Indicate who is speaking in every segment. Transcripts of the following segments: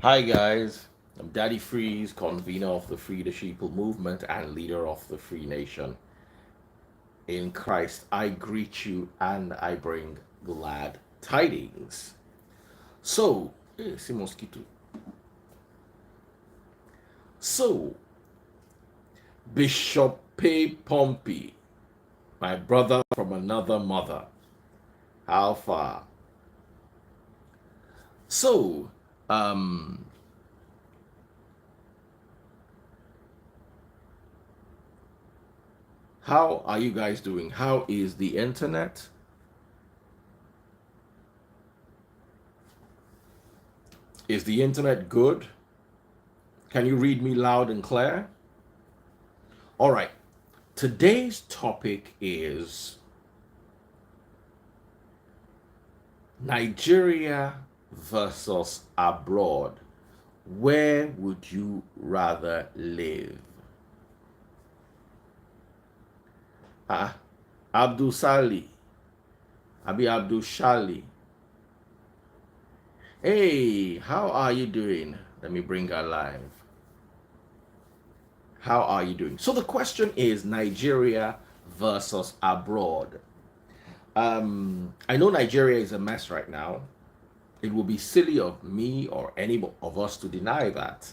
Speaker 1: Hi guys, I'm Daddy Freeze, convener of the Free the Sheeple movement and leader of the Free Nation. In Christ, I greet you and I bring glad tidings. So, see mosquito. So, Bishop P. Pompey, my brother from another mother. How far? So, um, how are you guys doing? How is the internet? Is the internet good? Can you read me loud and clear? All right. Today's topic is Nigeria versus abroad. Where would you rather live? Ah, Abdul Sali, Abi Abdul Shali. Hey, how are you doing? Let me bring her live. How are you doing? So the question is Nigeria versus abroad. I know Nigeria is a mess right now. It will be silly of me or any of us to deny that.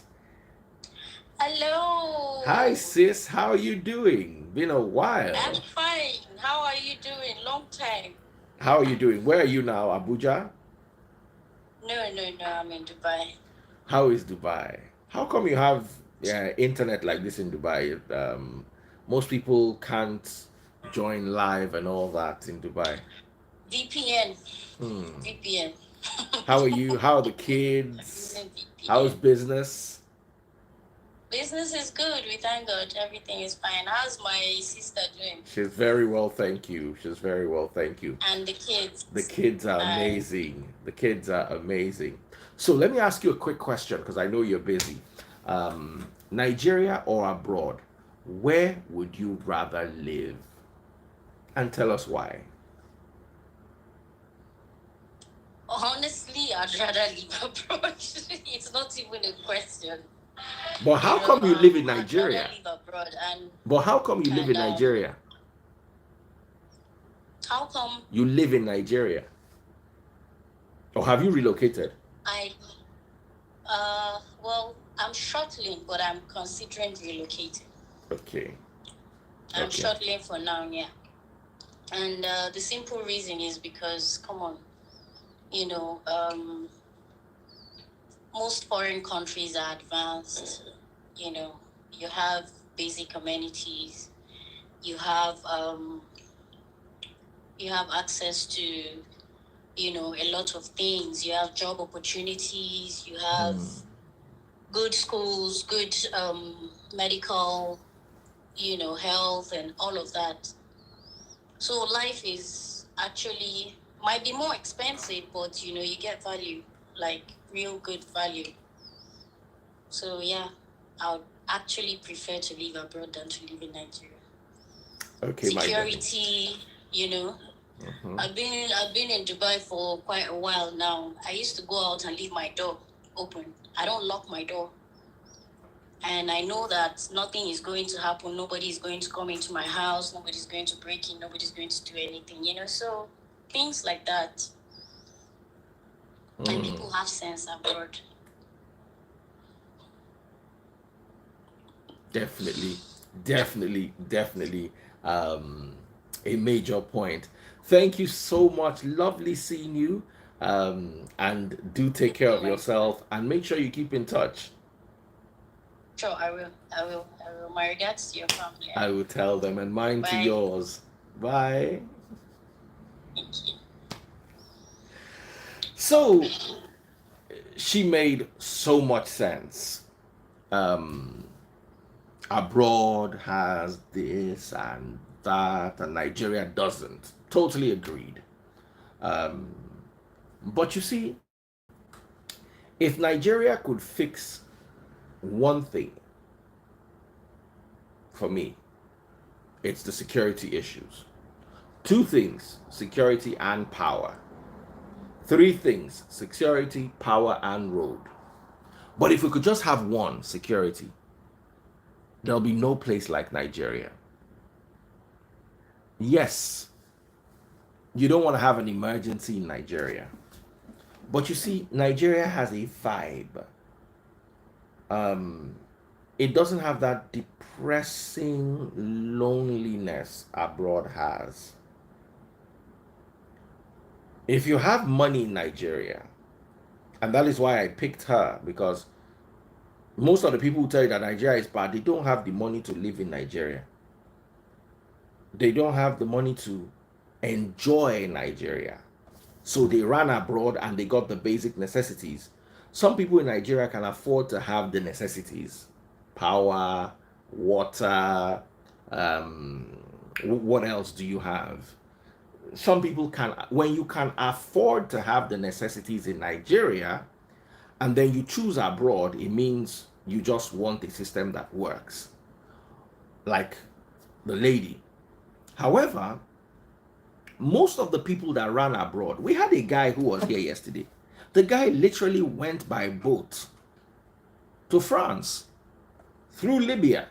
Speaker 1: Hi,
Speaker 2: Hello.
Speaker 1: sis. How are you doing? Been a while.
Speaker 2: I'm fine. How are you doing? Long time.
Speaker 1: How are you doing? Where are you now? Abuja?
Speaker 2: No. I'm in Dubai.
Speaker 1: How is Dubai? How come you have internet like this in Dubai? Most people can't join live and all that in Dubai.
Speaker 2: VPN.
Speaker 1: Hmm.
Speaker 2: VPN.
Speaker 1: How are you? How are the
Speaker 2: I'm
Speaker 1: kids?
Speaker 2: using
Speaker 1: How's
Speaker 2: VPN.
Speaker 1: business?
Speaker 2: Business is good. We thank God. Everything is fine. How's my sister doing?
Speaker 1: She's very well, thank you. She's very well, thank you.
Speaker 2: And the kids.
Speaker 1: The kids are
Speaker 2: And
Speaker 1: amazing. The kids are amazing. So let me ask you a quick question because I know you're busy. Nigeria or abroad? Where would you rather live? And tell us why.
Speaker 2: honestly, I'd rather live abroad. It's not even a question.
Speaker 1: But how come you live in
Speaker 2: I'd rather
Speaker 1: Nigeria?
Speaker 2: live abroad.
Speaker 1: But how come you live
Speaker 2: And
Speaker 1: in Nigeria?
Speaker 2: how come
Speaker 1: You live in Nigeria. Or have you relocated?
Speaker 2: I well, I'm shuttling, but I'm considering relocating.
Speaker 1: Okay.
Speaker 2: I'm
Speaker 1: Okay.
Speaker 2: shuttling for now, yeah. And the simple reason is because, come on, you know, most foreign countries are advanced. You know, you have basic amenities. You have um, you have access to, a lot of things. You have job opportunities. You have good schools, good medical, health and all of that. So life is actually might be more expensive, but you get value, like real good value. So yeah, I would actually prefer to live abroad than to live in Nigeria.
Speaker 1: Okay, my darling.
Speaker 2: Security, you know.
Speaker 1: Mhm.
Speaker 2: I've been in Dubai for quite a while now. I used to go out and leave my door open. I don't lock my door. And I know that nothing is going to happen. Nobody is going to come into my house. Nobody's going to break in. Nobody's going to do anything. So things like that. And people have sense abroad.
Speaker 1: Definitely, definitely a major point. Thank you so much. Lovely seeing you. And do take care of yourself and make sure you keep in touch.
Speaker 2: Sure, I will. I will. My regards to your family.
Speaker 1: I will tell them, and mine to
Speaker 2: Bye.
Speaker 1: yours. Bye.
Speaker 2: Thank you.
Speaker 1: So she made so much sense. Um, Abroad has this and that, and Nigeria doesn't. Totally agreed. But you see, if Nigeria could fix one thing for me, it's the security issues. Two things: security and power. Three things: security, power, and road. But if we could just have one: security, there'll be no place like Nigeria. Yes, you don't want to have an emergency in Nigeria. But you see, Nigeria has a vibe. Um, it doesn't have that depressing loneliness abroad has. If you have money in Nigeria, and that is why I picked her, because most of the people who tell you that Nigeria is bad, they don't have the money to live in Nigeria. They don't have the money to enjoy Nigeria. So they ran abroad and they got the basic necessities. Some people in Nigeria can afford to have the necessities: power, water. What else do you have? Some people can, when you can afford to have the necessities in Nigeria and then you choose abroad, it means you just want a system that works, like the lady. However, most of the people that ran abroad, we had a guy who was here yesterday. The guy literally went by boat to France through Libya.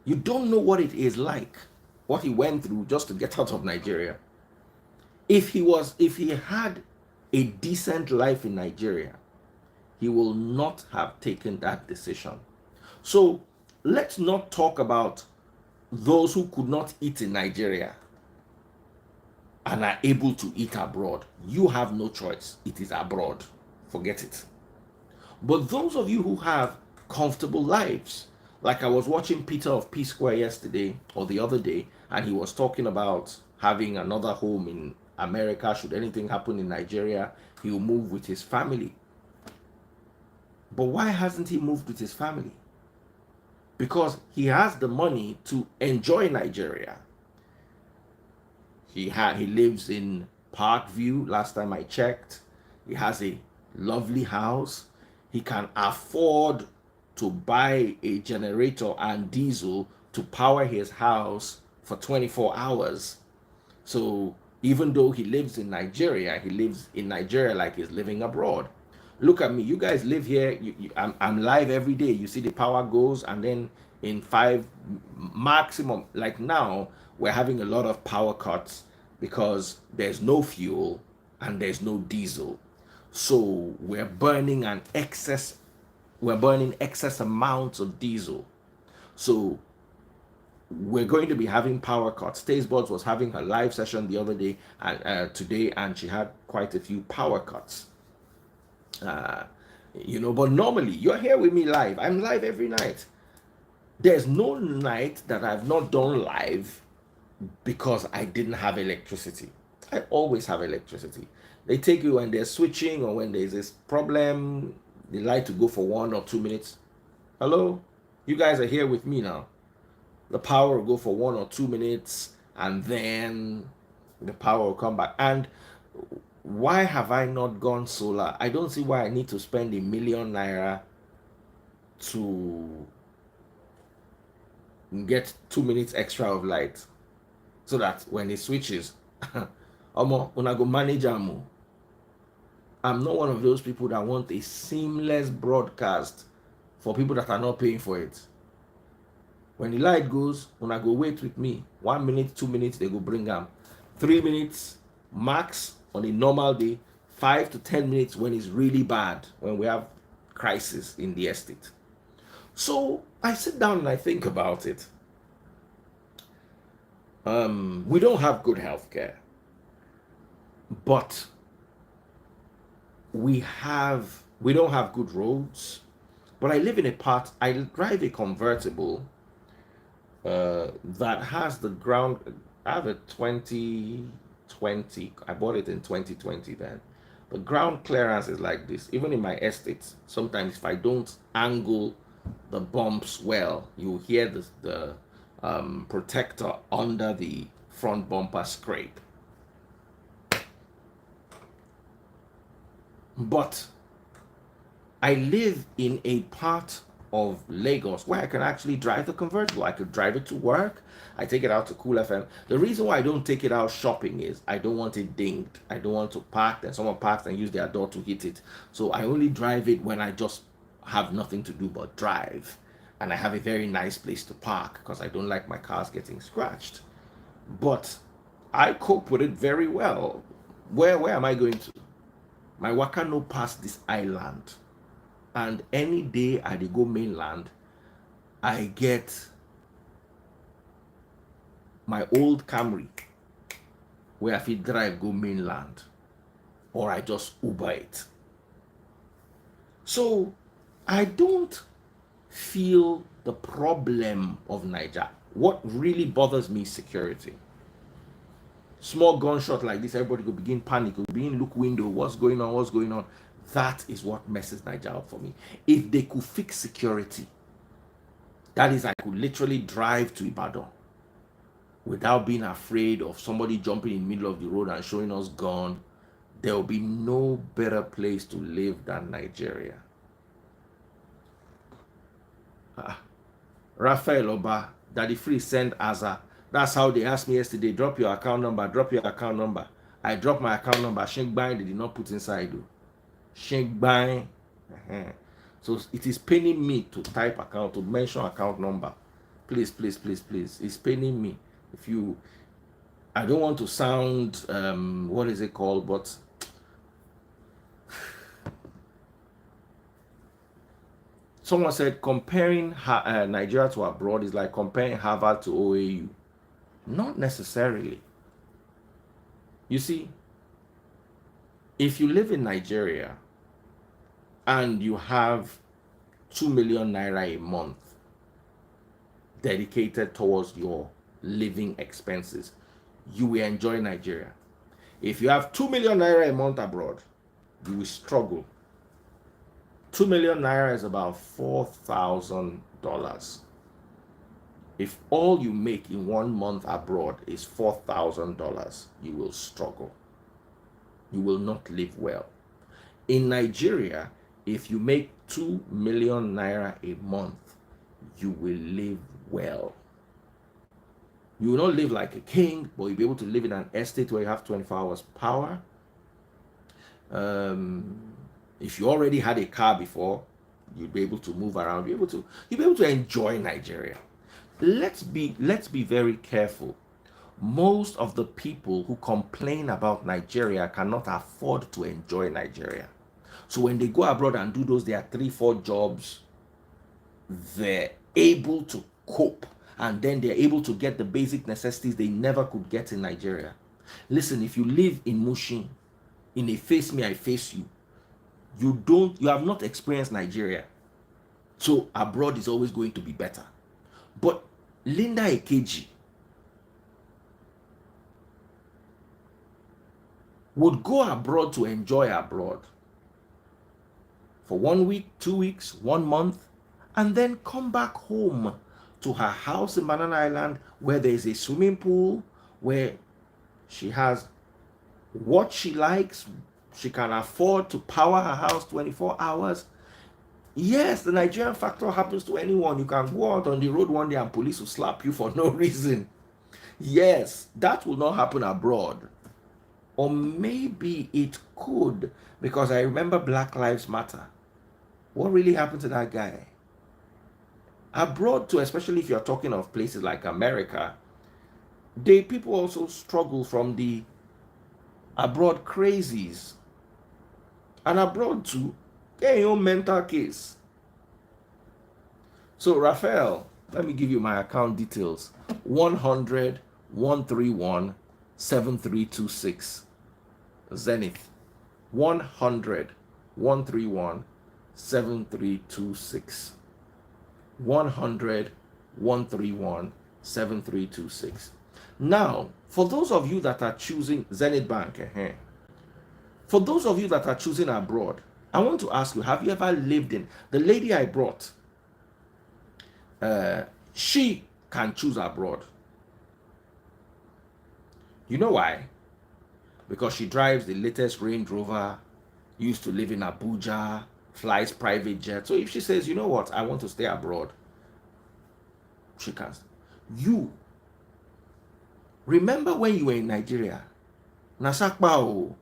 Speaker 1: You don't know what it is like, what he went through just to get out of Nigeria. If he had a decent life in Nigeria, he will not have taken that decision. So let's not talk about those who could not eat in Nigeria and are able to eat abroad. You have no choice. It is abroad. Forget it. But those of you who have comfortable lives, like I was watching Peter of P Square yesterday or the other day, and he was talking about having another home in America. Should anything happen in Nigeria, he will move with his family. But why hasn't he moved with his family? Because he has the money to enjoy Nigeria. He lives in Parkview, last time I checked. He has a lovely house. He can afford to buy a generator and diesel to power his house for 24 hours. So even though he lives in Nigeria, he lives in Nigeria like he's living abroad. Look at me. You guys live here. I'm live every day. You see the power goes, and then in 5 maximum, like now, we're having a lot of power cuts because there's no fuel and there's no diesel. So we're burning excess amounts of diesel. So we're going to be having power cuts. Tastebuds was having her live session the other day and today, and she had quite a few power cuts. But normally you're here with me live. I'm live every night. There's no night that I've not done live because I didn't have electricity. I always have electricity. They take you when they're switching or when there's this problem, they like to go for 1 or 2 minutes. Hello? You guys are here with me now. The power will go for 1 or 2 minutes and then the power will come back. And why have I not gone solar? I don't see why I need to spend ₦1 million to get 2 minutes extra of light, so that when it switches, una go manage am. I'm not one of those people that want a seamless broadcast for people that are not paying for it. When the light goes, una go wait with me. 1 minute, 2 minutes, they go bring them. 3 minutes max on a normal day. 5 to 10 minutes when it's really bad, when we have crisis in the estate. So I sit down and I think about it. We don't have good healthcare, but we don't have good roads. But I live in I drive a convertible that has the ground. I have a 2020. I bought it in 2020 then. The ground clearance is like this. Even in my estates, sometimes if I don't angle the bumps well, you hear the protector under the front bumper scrape. But I live in a part of Lagos where I can actually drive the convertible. I could drive it to work. I take it out to Cool FM. The reason why I don't take it out shopping is I don't want it dinged. I don't want to park and someone parks and use their door to hit it. So I only drive it when I just have nothing to do but drive. And I have a very nice place to park because I don't like my cars getting scratched. But I cope with it very well. Where am I going to? My waka no pass this island. And any day I dey go mainland, I get my old Camry where I fit drive go mainland, or I just Uber it. So I don't feel the problem of Niger. What really bothers me is security. Small gunshot like this, everybody will begin panic, will begin look window, what's going on, what's going on. That is what messes Niger up for me. If they could fix security, that is, I could literally drive to Ibadan without being afraid of somebody jumping in the middle of the road and showing us gun, there will be no better place to live than Nigeria. Raphael Oba, Daddy Free send Aza. That's how they asked me yesterday, drop your account number, drop your account number. I dropped my account number. Shenkbang, they did not put inside though. Shenkbang. So it is paining me to type account, to mention account number. Please, please, please, please. It's paining me. If you, I don't want to sound, what is it called, but someone said comparing Nigeria to abroad is like comparing Harvard to OAU. Not necessarily. You see, if you live in Nigeria and you have 2 million naira a month dedicated towards your living expenses, you will enjoy Nigeria. If you have 2 million naira a month abroad, you will struggle. 2 million naira is about $4,000. If all you make in 1 month abroad is $4,000, you will struggle. You will not live well. In Nigeria, if you make 2 million naira a month, you will live well. You will not live like a king, but you'll be able to live in an estate where you have 24 hours power. If you already had a car before, you'll be able to move around. You'll be able to enjoy Nigeria. Let's be very careful. Most of the people who complain about Nigeria cannot afford to enjoy Nigeria. So when they go abroad and do those their 3-4 jobs, they're able to cope, and then they're able to get the basic necessities they never could get in Nigeria. Listen, if you live in Mushin, in a face me, I face you, you have not experienced Nigeria. So abroad is always going to be better. But Linda Ekeji would go abroad to enjoy abroad for 1 week, 2 weeks, 1 month, and then come back home to her house in Banana Island where there is a swimming pool, where she has what she likes. She can afford to power her house 24 hours. Yes, the Nigerian factor happens to anyone. You can go out on the road one day and police will slap you for no reason. Yes, that will not happen abroad. Or maybe it could, because I remember Black Lives Matter. What really happened to that guy? Abroad too, especially if you're talking of places like America, people also struggle from the abroad crazies. And abroad too, get your own mental case. So Raphael, let me give you my account details. 100-131-7326. Zenith. 100-131-7326. 100-131-7326. Now, for those of you that are choosing Zenith Bank, for those of you that are choosing abroad, I want to ask you, have you ever lived in, the lady I brought, she can choose abroad. You know why? Because she drives the latest Range Rover, used to live in Abuja, flies private jet. So if she says, you know what, I want to stay abroad, she can. You remember when you were in Nigeria? Na sakpa o,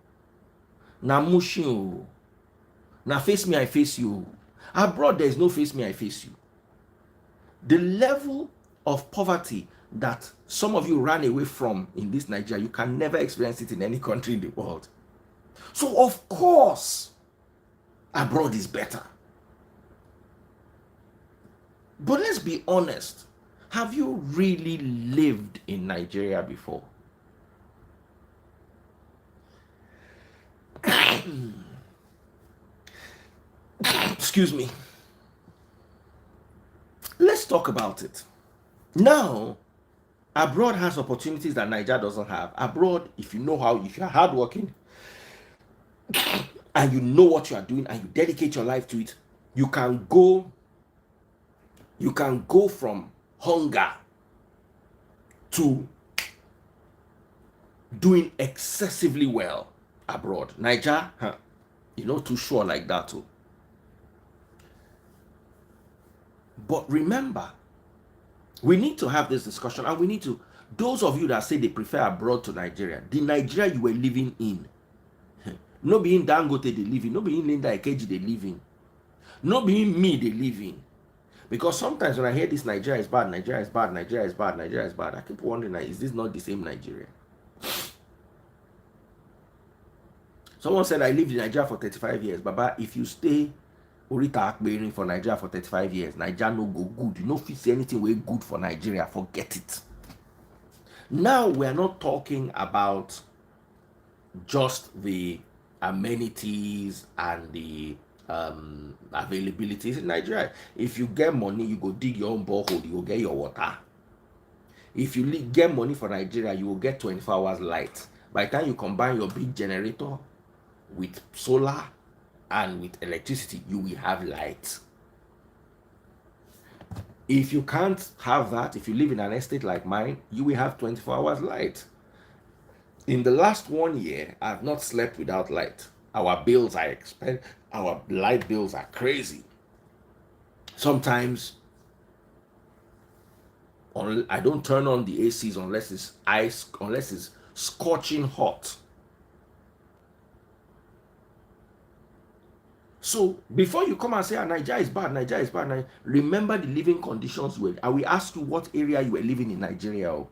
Speaker 1: na mushin o, na face me I face you. Abroad there is no face me I face you. The level of poverty that some of you ran away from in this Nigeria, you can never experience it in any country in the world. So of course, abroad is better. But let's be honest. Have you really lived in Nigeria before? Excuse me. Let's talk about it. Now, abroad has opportunities that Nigeria doesn't have. Abroad, if you know how, if you're hardworking and you know what you are doing and you dedicate your life to it, you can go from hunger to doing excessively well abroad. Nigeria, you're not too sure like that too. But remember, we need to have this discussion, and we need to, those of you that say they prefer abroad to Nigeria, the Nigeria you were living in, no being Dangote they live in, no being Linda Ekeji they live in, no being me they live in. Because sometimes when I hear this Nigeria is bad, Nigeria is bad, Nigeria is bad, Nigeria is bad, I keep wondering, is this not the same Nigeria? Someone said I lived in Nigeria for 35 years. Baba, if you stay Orita Akbering for Nigeria for 35 years, Nigeria no go good. You no fit see anything way good for Nigeria. Forget it. Now we are not talking about just the amenities and the availabilities in Nigeria. If you get money, you go dig your own borehole, you will get your water. If you get money for Nigeria, you will get 24 hours light. By the time you combine your big generator with solar and with electricity, you will have light. If you can't have that, if you live in an estate like mine, you will have 24 hours light. In the last 1 year, I've not slept without light. Our bills are expensive. Our light bills are crazy. Sometimes I don't turn on the ACs unless it's ice, unless it's scorching hot. So before you come and say, Nigeria is bad, Nigeria is bad, remember the living conditions were. I will ask you what area you were living in Nigeria.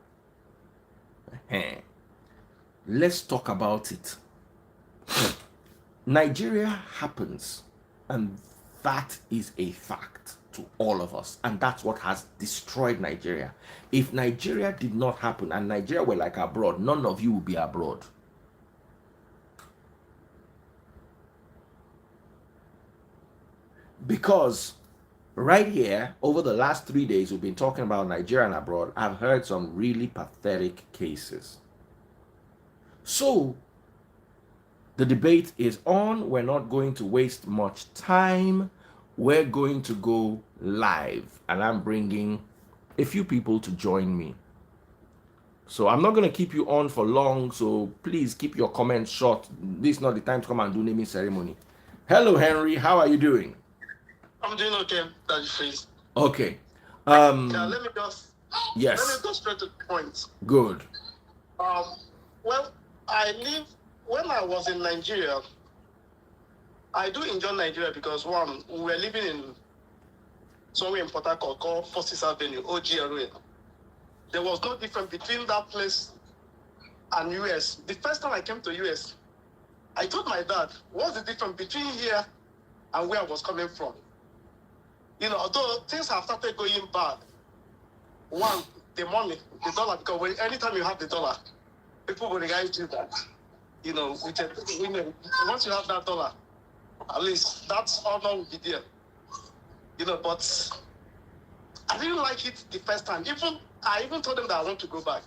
Speaker 1: Let's talk about it. Nigeria happens, and that is a fact to all of us, and that's what has destroyed Nigeria. If Nigeria did not happen and Nigeria were like abroad, none of you would be abroad. Because right here, over the last 3 days, we've been talking about Nigeria and abroad. I've heard some really pathetic cases. So the debate is on. We're not going to waste much time. We're going to go live, and I'm bringing a few people to join me. So I'm not going to keep you on for long, so please keep your comments short. This is not the time to come and do naming ceremony. Hello, Henry. How are you doing?
Speaker 3: I'm doing okay, Daddy Freeze.
Speaker 1: Okay.
Speaker 3: Yeah, let me just go straight to the point.
Speaker 1: Good.
Speaker 3: Well, when I was in Nigeria, I do enjoy Nigeria because one, we were living in somewhere in Port Harcourt called Forces Avenue, OGRA. There was no difference between that place and US. The first time I came to US, I told my dad, what's the difference between here and where I was coming from? You know, although things have started going bad, one, the money, the dollar, because anytime you have the dollar, people will guide you that, you know, once you have that dollar, at least that's honor will be there. You know, but I didn't like it the first time. I even told them that I want to go back.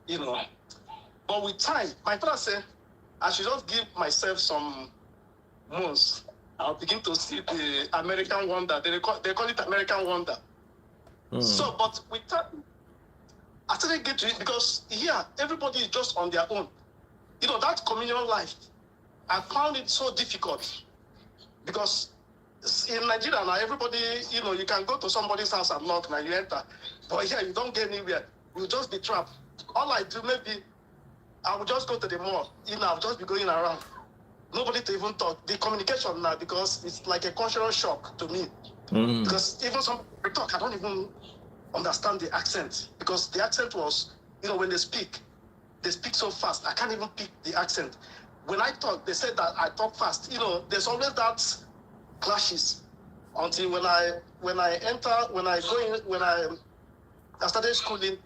Speaker 3: You know, but with time, my father said I should just give myself some months. I'll begin to see the American wonder. They call it American wonder. So, but with time, I started getting to it because here, everybody is just on their own. You know, that communion life, I found it so difficult because in Nigeria now, everybody, you know, you can go to somebody's house and knock and you enter. But here, you don't get anywhere. You'll just be trapped. All I do, maybe, I will just go to the mall. You know, I'll just be going around. Nobody to even talk. The communication now, because it's like a cultural shock to me. Because even some people talk, I don't even understand the accent. Because the accent was, you know, when they speak so fast. I can't even pick the accent. When I talk, they said that I talk fast. You know, there's always that clashes until when I started schooling,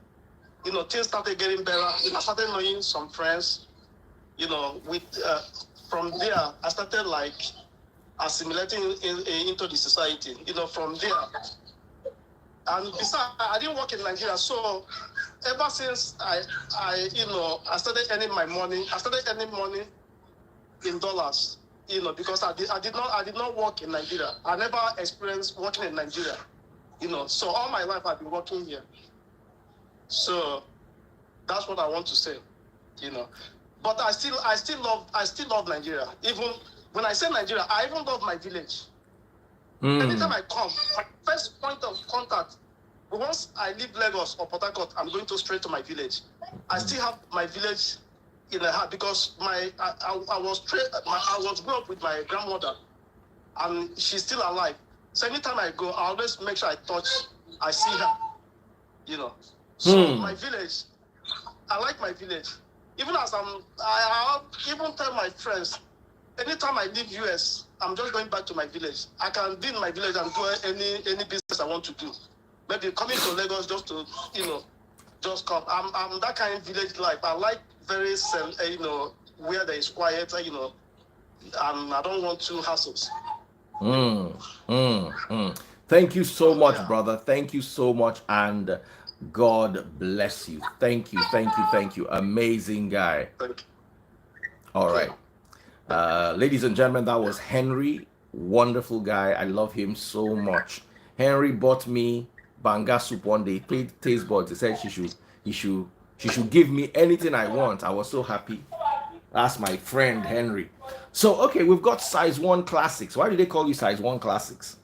Speaker 3: you know, things started getting better. You know, I started knowing some friends, you know, with from there, I started like assimilating into the society, you know, from there. And besides, I didn't work in Nigeria, so ever since I started earning my money, I started earning money in dollars, you know, because I did not work in Nigeria. I never experienced working in Nigeria, you know. So all my life I've been working here. So that's what I want to say, you know. But I still love Nigeria. Even when I say Nigeria, I even love my village. Anytime I come, my first point of contact, once I leave Lagos or Port Harcourt, I'm going straight to my village. I still have my village in the heart because I was grew up with my grandmother, and she's still alive. So anytime I go, I always make sure I see her, you know. So my village, I like my village. Even as I even tell my friends, anytime I leave US, I'm just going back to my village. I can be in my village and do any business I want to do. Maybe coming to Lagos just to, you know, just come. I'm that kind of village life. I like very, you know, where there is quiet, you know, and I don't want two hassles.
Speaker 1: Thank you so much, brother. Thank you so much, and God bless you. Thank you. Amazing guy.
Speaker 3: Thank you.
Speaker 1: All right. Ladies and gentlemen, that was Henry. Wonderful guy. I love him so much. Henry bought me banga soup one day. Paid taste buds. He said she should give me anything I want. I was so happy. That's my friend Henry. So okay, we've got size 1 classics. Why do they call you size 1 classics?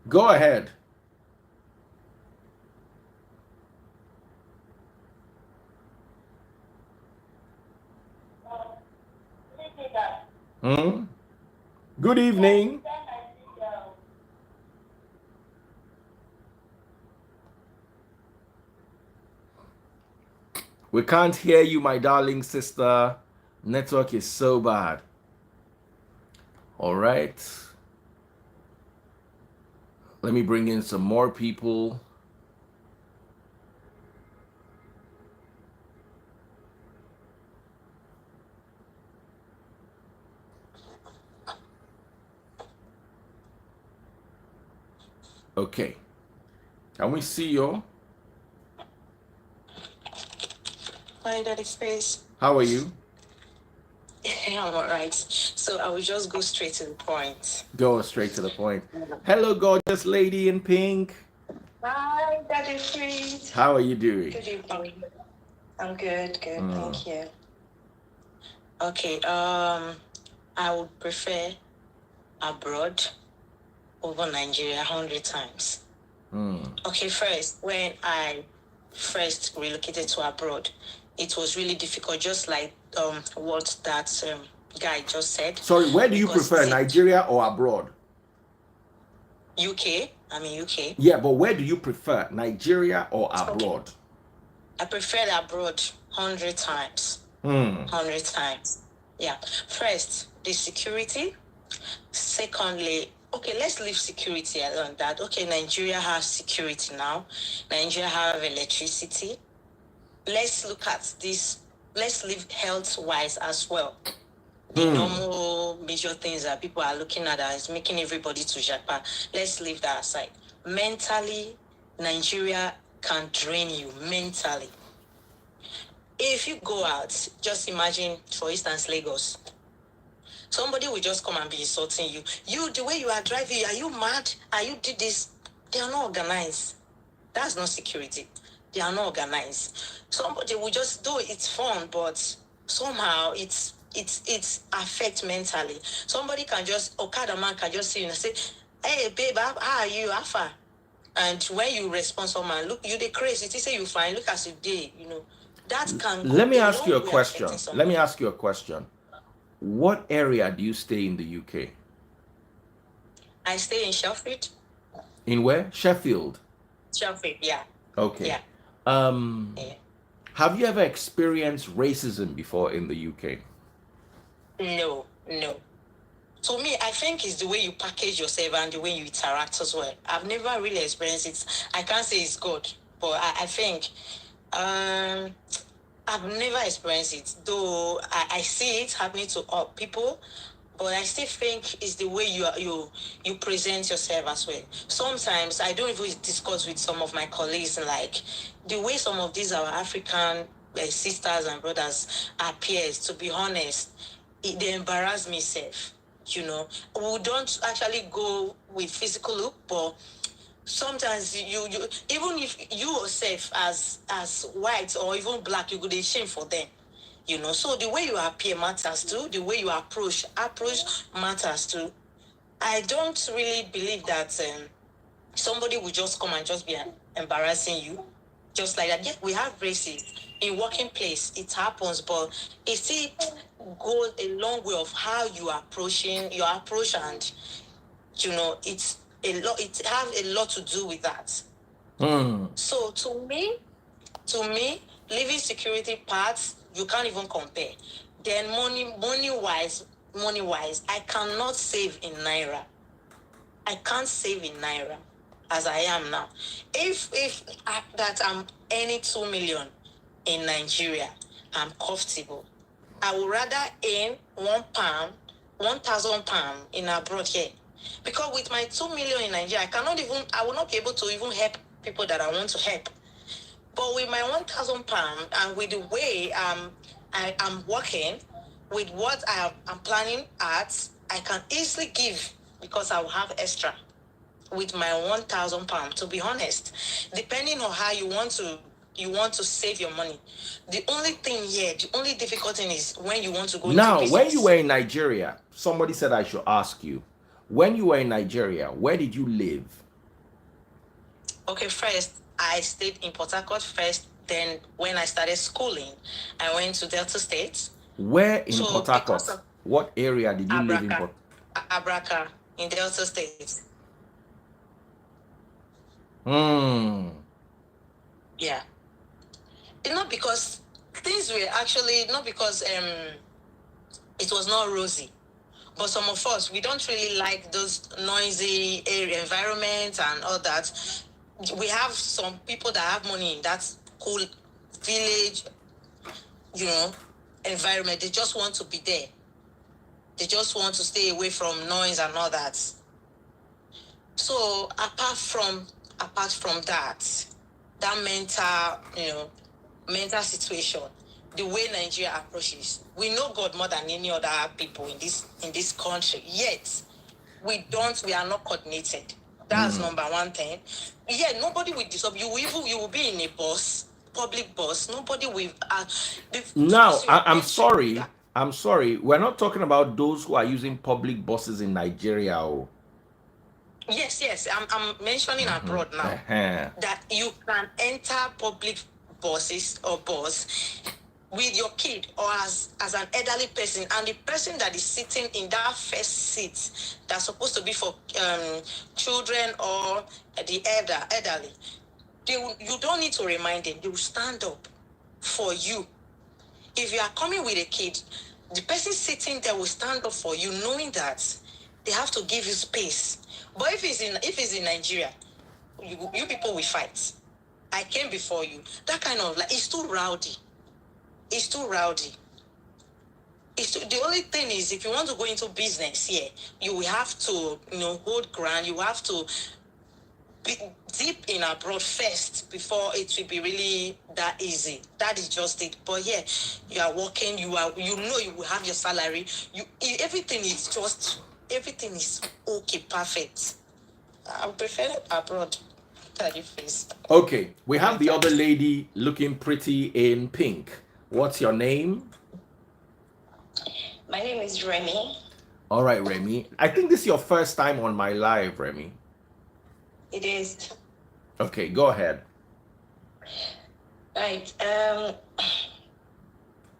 Speaker 1: Go ahead. Good evening. We can't hear you, my darling sister. Network is so bad. All right. Let me bring in some more people. Okay. Can we see you?
Speaker 4: Hi, Daddy Face.
Speaker 1: How are you?
Speaker 4: I'm alright. So I will just go straight to the point.
Speaker 1: Go straight to the point. Hello, gorgeous lady in pink.
Speaker 4: Hi, Daddy Face.
Speaker 1: How are you doing?
Speaker 4: Good evening. I'm good. Thank you. Okay. I would prefer abroad over Nigeria 100 times. Okay, first, when I first relocated to abroad, it was really difficult, just like what that guy just said.
Speaker 1: Sorry, where do you prefer, Nigeria or abroad?
Speaker 4: UK. I'm in UK.
Speaker 1: Yeah, but where do you prefer, Nigeria or abroad?
Speaker 4: I prefer abroad 100 times. 100 times. Yeah. First, the security. Secondly, okay, let's leave security alone. That okay, Nigeria has security now. Nigeria have electricity. Let's look at this. Let's live health-wise as well. The normal major things that people are looking at is making everybody to Japan. Let's leave that aside. Mentally, Nigeria can drain you mentally. If you go out, just imagine, for instance, Lagos. Somebody will just come and be insulting you. You, the way you are driving, are you mad? Are you did this? They are not organized. That's not security. They are not organized. Somebody will just do it. It's fun, but somehow it's affect mentally. Somebody can just, Okada man can just see you and say, hey babe, how are you? How far? And when you respond, someone look, you the crazy. They say you fine. Look as you did. You know that can.
Speaker 1: Let me ask you a question. Let me ask you a question. What area do you stay in the UK?
Speaker 4: I stay in Sheffield.
Speaker 1: In where? Sheffield.
Speaker 4: Sheffield, yeah.
Speaker 1: Okay.
Speaker 4: Yeah.
Speaker 1: Yeah. Have you ever experienced racism before in the UK?
Speaker 4: No. To me, I think it's the way you package yourself and the way you interact as well. I've never really experienced it. I can't say it's good, but I think I've never experienced it. Though I see it happening to people, but I still think it's the way you present yourself as well. Sometimes I don't even discuss with some of my colleagues like the way some of these our African sisters and brothers appears. To be honest, they embarrass me self. You know, we don't actually go with physical look, but sometimes you even if you yourself as white or even black, you go to shame for them. You know, so the way you appear matters too. The way you approach matters too. I don't really believe that somebody will just come and just be embarrassing you, just like that. Yeah, we have racism in working place. It happens, but it still goes a long way of how you are approaching your approach, and you know, it's a lot. It has a lot to do with that. So to me, living security parts, you can't even compare. Then money wise, I cannot save in Naira. I can't save in Naira as I am now. If I'm earning 2 million in Nigeria, I'm comfortable. I would rather earn £1,000 in abroad here. Because with my 2 million in Nigeria, I will not be able to even help people that I want to help. But with my £1,000 and with the way I'm working, with what I'm planning at, I can easily give because I will have extra with my £1,000. To be honest, depending on how you want to save your money. The only thing here, the only difficult thing is when you want to go
Speaker 1: now,
Speaker 4: into business.
Speaker 1: when you were in Nigeria, somebody said I should ask you, when you were in Nigeria, where did you live?
Speaker 4: Okay, first, I stayed in Port Harcourt first. Then when I started schooling, I went to Delta State.
Speaker 1: Where in Port Harcourt? What area did you live in?
Speaker 4: Abraka, in Delta State. Yeah. It's not because things were actually, not because it was not rosy. But some of us, we don't really like those noisy area environments and all that. We have some people that have money in that cool village, you know, environment. They just want to be there. They just want to stay away from noise and all that. So apart from that mental situation, the way Nigeria approaches, we know God more than any other people in this country. Yet we are not coordinated. That's number one thing. Yeah, nobody will disturb you. You will be in a bus, public bus. Nobody will.
Speaker 1: Now, I'm sorry. We're not talking about those who are using public buses in Nigeria. Oh.
Speaker 4: Yes. I'm mentioning abroad now. That you can enter public buses or bus with your kid or as an elderly person, and the person that is sitting in that first seat that's supposed to be for children or the elderly, you don't need to remind them. They will stand up for you. If you are coming with a kid, the person sitting there will stand up for you, knowing that they have to give you space. But if it's in Nigeria, you people will fight. I came before you. That kind of it's too rowdy. It's too rowdy. The only thing is, if you want to go into business here, you will have to, hold ground. You have to deep in abroad first before it will be really that easy. That is just it. But yeah, you are working, you know you will have your salary. Everything is okay, perfect. I would prefer abroad. That you face.
Speaker 1: Okay, we have the other lady looking pretty in pink. What's your name?
Speaker 5: My name is Remy.
Speaker 1: All right, Remy. I think this is your first time on my live, Remy.
Speaker 5: It is.
Speaker 1: Okay, go ahead.
Speaker 5: Right.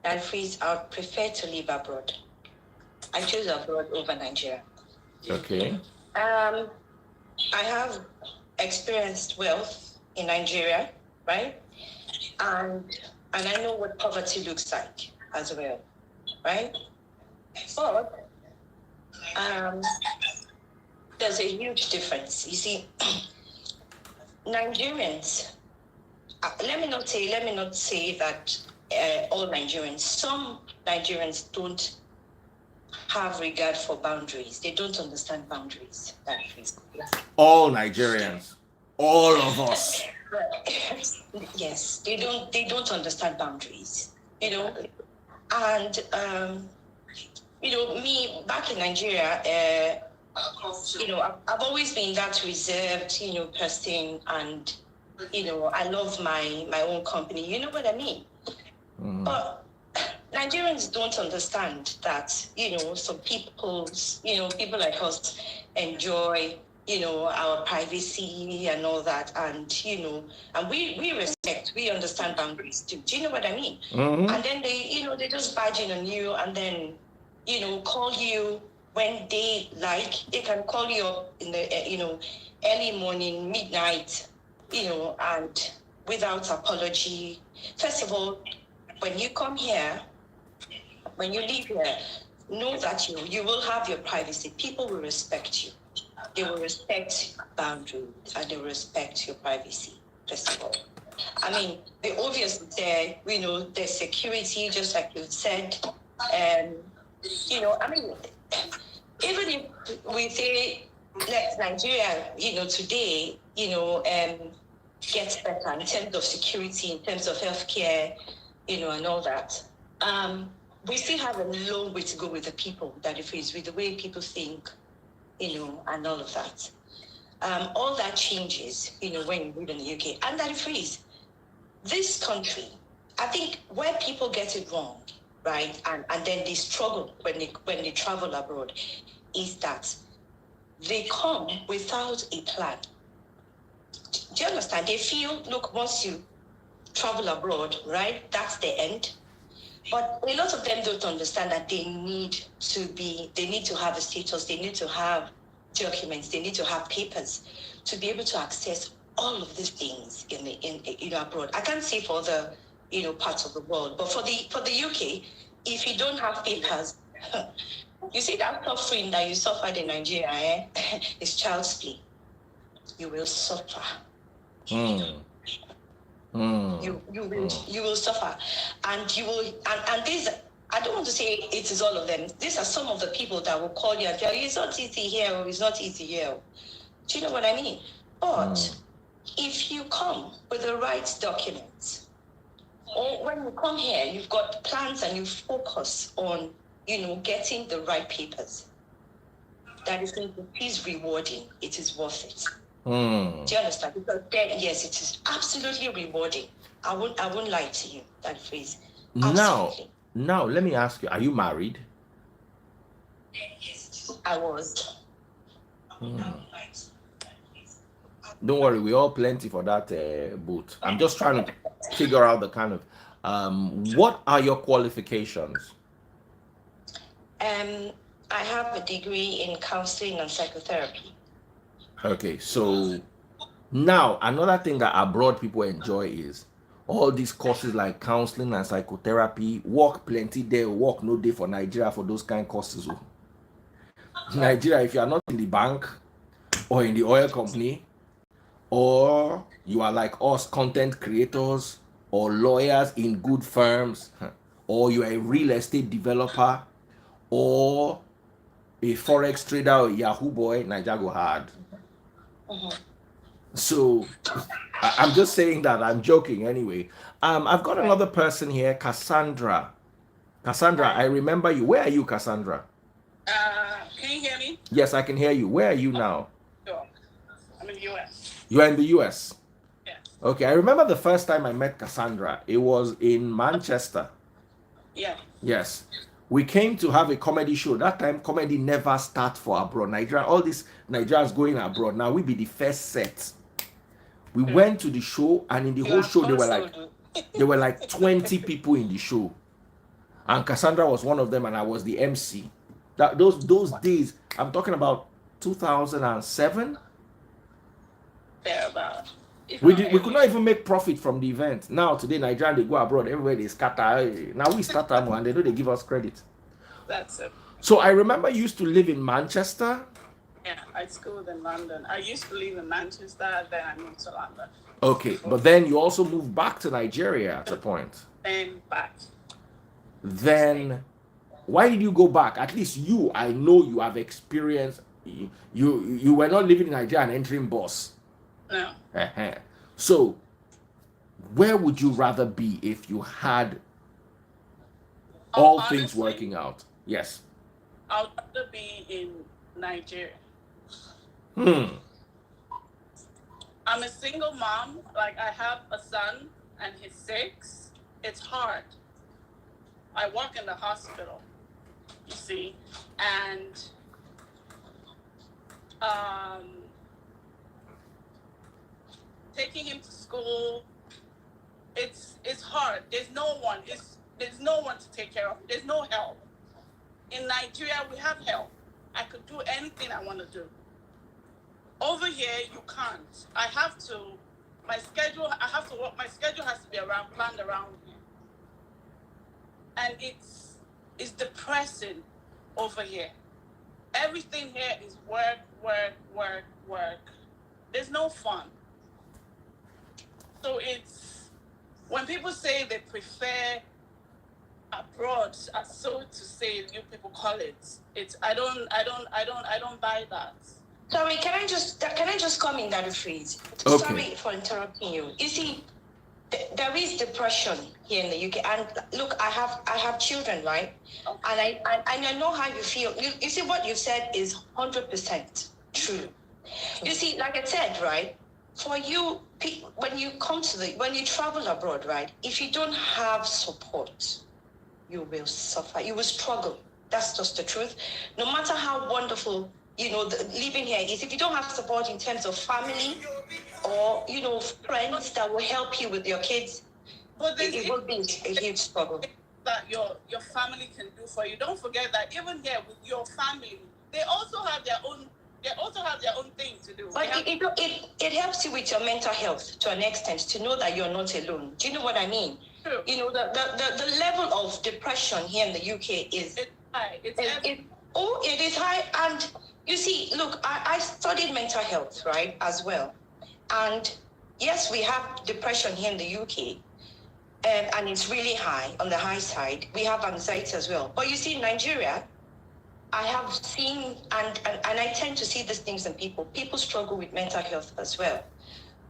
Speaker 5: And freeze, I would prefer to live abroad. I choose abroad over Nigeria.
Speaker 1: Okay.
Speaker 5: I have experienced wealth in Nigeria, right? And I know what poverty looks like as well, right? But there's a huge difference. You see, Nigerians, let me not say that all Nigerians. Some Nigerians don't have regard for boundaries. They don't understand boundaries.
Speaker 1: All Nigerians, all of us.
Speaker 5: Yes, they don't understand boundaries. You know, and me back in Nigeria, I've always been that reserved, person, and I love my own company. You know what I mean?
Speaker 1: Mm.
Speaker 5: But Nigerians don't understand that, some people like us enjoy, our privacy and all that. And, and we respect, we understand boundaries too. Do you know what I mean?
Speaker 1: Mm-hmm.
Speaker 5: And then they just barge in on you and then, call you when they like. They can call you up in the, early morning, midnight, and without apology. First of all, when you come here, when you leave here, know that you will have your privacy. People will respect you. They will respect boundaries and they will respect your privacy, first of all. I mean, the obvious is there, there's security, just like you said. Even if we say, let Nigeria, today, gets better in terms of security, in terms of healthcare, and all that. We still have a long way to go with the people that it is, with the way people think, and all of that. All that changes, when you live in the UK. And that it is, this country, I think where people get it wrong, right, and then they struggle when they travel abroad, is that they come without a plan. Do you understand? They feel, look, once you travel abroad, right, that's the end. But a lot of them don't understand that they need to have a status, they need to have documents, they need to have papers to be able to access all of these things in abroad. I can't say for the parts of the world, but for the UK, if you don't have papers, you see that suffering that you suffered in Nigeria, is child's play. You will suffer.
Speaker 1: Mm. Mm.
Speaker 5: You will suffer, and you will and these. I don't want to say it is all of them. These are some of the people that will call you and tell you it's not easy here or it's not easy here. Do you know what I mean? But if you come with the right documents, or when you come here, you've got plans and you focus on, getting the right papers, that is rewarding. It is worth it. Do you understand? Because then, yes, it is absolutely rewarding. I won't lie to you. That phrase. Absolutely.
Speaker 1: Now, let me ask you: are you married?
Speaker 5: I was.
Speaker 1: Don't worry, we all plenty for that boot. I'm just trying to figure out the kind of what are your qualifications?
Speaker 5: I have a degree in counseling and psychotherapy.
Speaker 1: Okay, so now another thing that abroad people enjoy is all these courses like counseling and psychotherapy. Work plenty there, work no day for Nigeria for those kind of courses. Nigeria, if you are not in the bank or in the oil company, or you are like us, content creators or lawyers in good firms, or you are a real estate developer or a forex trader or Yahoo boy, Nigeria go hard. So I'm just saying that. I'm joking anyway. I've got another person here, Cassandra. Cassandra, I remember you. Where are you, Cassandra?
Speaker 6: Can you hear me?
Speaker 1: Yes, I can hear you. Where are you now?
Speaker 6: Sure. I'm in the US.
Speaker 1: You are in the US.
Speaker 6: Yeah.
Speaker 1: Okay, I remember the first time I met Cassandra. It was in Manchester.
Speaker 6: Yeah.
Speaker 1: Yes. We came to have a comedy show. That time, comedy never start for abroad. Nigeria, all these Nigerians going abroad. Now we be the first set. We went to the show, and in the whole show, there were like 20 people in the show, and Cassandra was one of them, and I was the MC. That those days, I'm talking about 2007.
Speaker 6: Thereabout.
Speaker 1: We could not even make profit from the event. Now today, Nigeria, they go abroad, everywhere they scatter. Now we start them, and they know they give us credit.
Speaker 6: That's it.
Speaker 1: So I remember you used to live in Manchester.
Speaker 6: Yeah, I schooled in London. I used to live in Manchester, then I moved to London.
Speaker 1: Okay, but then you also moved back to Nigeria at a point.
Speaker 6: Then back.
Speaker 1: Then why did you go back? At least you, I know you have experience. You were not living in Nigeria and entering bus.
Speaker 6: No.
Speaker 1: So where would you rather be if you had all things working out? Yes.
Speaker 6: I'd rather be in Nigeria.
Speaker 1: Hmm.
Speaker 6: I'm a single mom. Like, I have a son and he's 6. It's hard. I work in the hospital, you see, and taking him to school, it's hard. There's no one to take care of. There's no help. In Nigeria, we have help. I could do anything I want to do. Over here, you can't. My schedule has to be planned around me. And it's depressing over here. Everything here is work, work, work, work. There's no fun. So it's, when people say they prefer abroad, so to say, you people call it, I don't buy that.
Speaker 5: Sorry, can I just come in that phrase?
Speaker 1: Okay.
Speaker 5: Sorry for interrupting you. You see, there is depression here in the UK, and look, I have children, right? Okay. And I know how you feel. You see, what you said is 100% true. You see, like I said, right? For you, when you travel abroad, right? If you don't have support, you will suffer. You will struggle. That's just the truth. No matter how wonderful, living here is, if you don't have support in terms of family or, friends that will help you with your kids, it will be a huge struggle.
Speaker 6: That your family can do for you. Don't forget that even here with your family, they also have their own thing to do.
Speaker 5: But it helps you with your mental health to an extent, to know that you're not alone. Do you know what I mean?
Speaker 6: True.
Speaker 5: The level of depression here in the UK is
Speaker 6: high.
Speaker 5: It is high. And you see, look, I studied mental health, right, as well. And yes, we have depression here in the UK, and it's really high, on the high side. We have anxiety as well. But you see, in Nigeria, I have seen, and I tend to see these things in people. People struggle with mental health as well.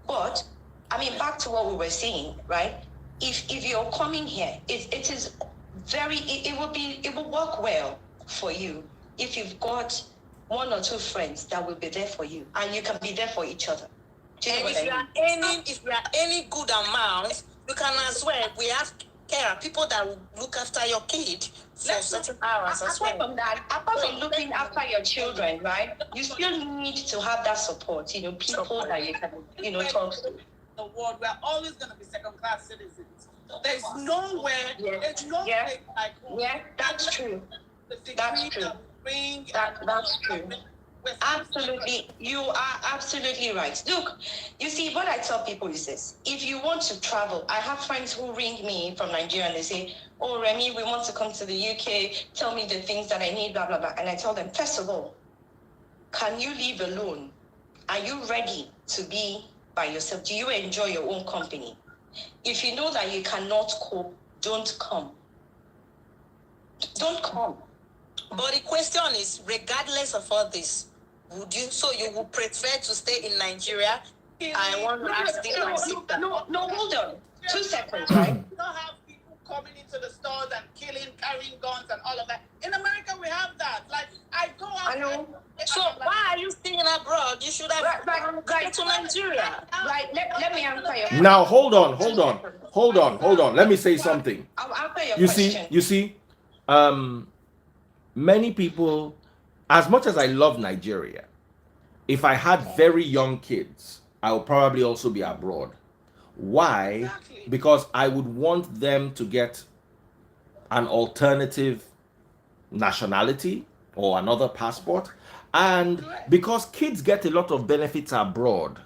Speaker 5: But, I mean, back to what we were saying, right? If you're coming here, it will work well for you if you've got 1 or 2 friends that will be there for you, and you can be there for each other.
Speaker 4: And if you are any good amount, you can as well. We have care people that will look after your kid for certain hours as well.
Speaker 5: Apart from looking after your children, right? You still need to have that support. People that you can, talk to.
Speaker 6: The world, we're always going to be second-class citizens. There's nowhere. There's no place like home.
Speaker 5: Yeah, that's true. That's true. That's true. Absolutely, you are absolutely right. Look, you see, what I tell people is this: if you want to travel, I have friends who ring me from Nigeria and they say, "Oh, Remy, we want to come to the UK. Tell me the things that I need, blah blah blah." And I tell them, first of all, can you live alone? Are you ready to be by yourself? Do you enjoy your own company? If you know that you cannot cope, don't come. Don't come.
Speaker 4: But the question is, regardless of all this, you would prefer to stay in Nigeria I want to ask this my sister.
Speaker 5: No, hold on. 2 seconds,
Speaker 6: We
Speaker 5: right?
Speaker 6: don't have people coming into the stores and killing, carrying guns and all of that. In America, we have that. Like, I go out.
Speaker 5: I know.
Speaker 4: So why are you staying abroad? You should have gone to Nigeria.
Speaker 5: Right, let me answer your question.
Speaker 1: Now hold on. Let me say something.
Speaker 5: I'll answer your
Speaker 1: You
Speaker 5: question.
Speaker 1: see, many people, as much as I love Nigeria, if I had very young kids, I would probably also be abroad. Why?
Speaker 6: Exactly.
Speaker 1: Because I would want them to get an alternative nationality or another passport. And because kids get a lot of benefits abroad,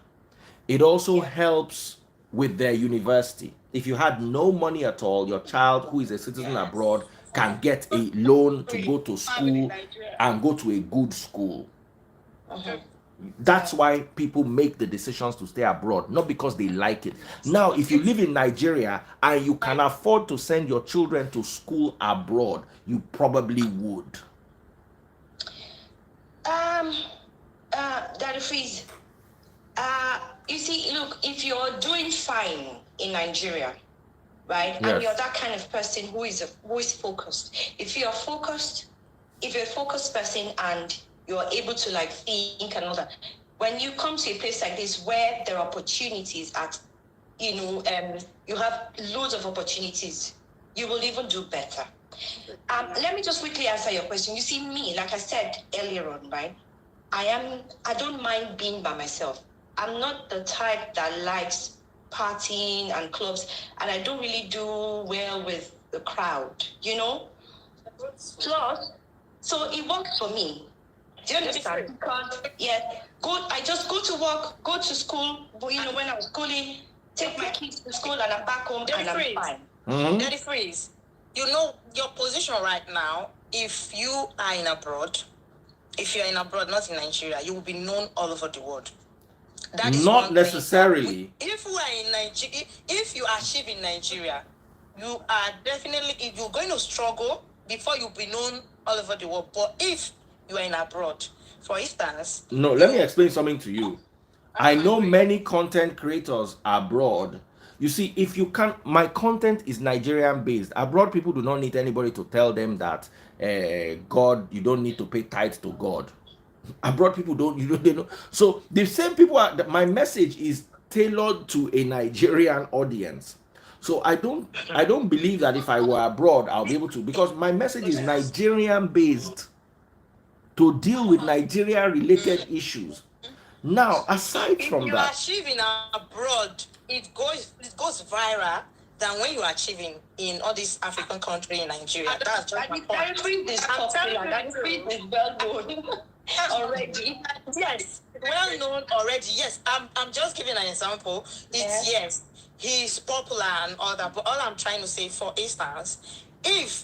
Speaker 1: it also helps with their university. If you had no money at all, your child who is a citizen abroad can get a loan to go to school and go to a good school. That's why people make the decisions to stay abroad, not because they like it. Now, if you live in Nigeria and you can afford to send your children to school abroad, you probably would.
Speaker 5: Daddy Freeze. You see, look, if you're doing fine in Nigeria, right,
Speaker 1: Yes.
Speaker 5: and you're that kind of person who is focused. If you're a focused person and you're able to like think and all that, when you come to a place like this where there are opportunities you have loads of opportunities, you will even do better. Let me just quickly answer your question. You see, me, like I said earlier on, right? I don't mind being by myself. I'm not the type that likes partying and clubs, and I don't really do well with the crowd, you know? Plus, so it works for me. Do you understand? Because, I just go to work, go to school, when I was schooling, take my kids to school, and I'm back home, and I'm fine.
Speaker 4: Daddy Freeze, you know your position right now. If you are in abroad, not in Nigeria, you will be known all over the world. That is
Speaker 1: Not
Speaker 4: one
Speaker 1: necessarily.
Speaker 4: thing. If you are in Nigeria, if you achieve in Nigeria, you are definitely, you're going to struggle before you'll be known all over the world. But if you are in abroad, for instance,
Speaker 1: No, let me explain something to you. I know many content creators abroad. You see, if you can't, my content is Nigerian based. Abroad, people do not need anybody to tell them that God, you don't need to pay tithe to God. Abroad, people they know. So the same people my message is tailored to a Nigerian audience. So I don't believe that if I were abroad, I'll be able to, because my message is Nigerian based to deal with Nigeria related issues. Now, aside from
Speaker 4: if you
Speaker 1: that,
Speaker 4: achieve in abroad, it goes viral than when you are achieving in all these African countries in Nigeria. That's just my point.
Speaker 5: Daddy Freeze is popular. Daddy Freeze is well known already.
Speaker 4: Yes, well known already. Yes, I'm just giving an example. It's yes, he's popular and all that. But all I'm trying to say, for instance, if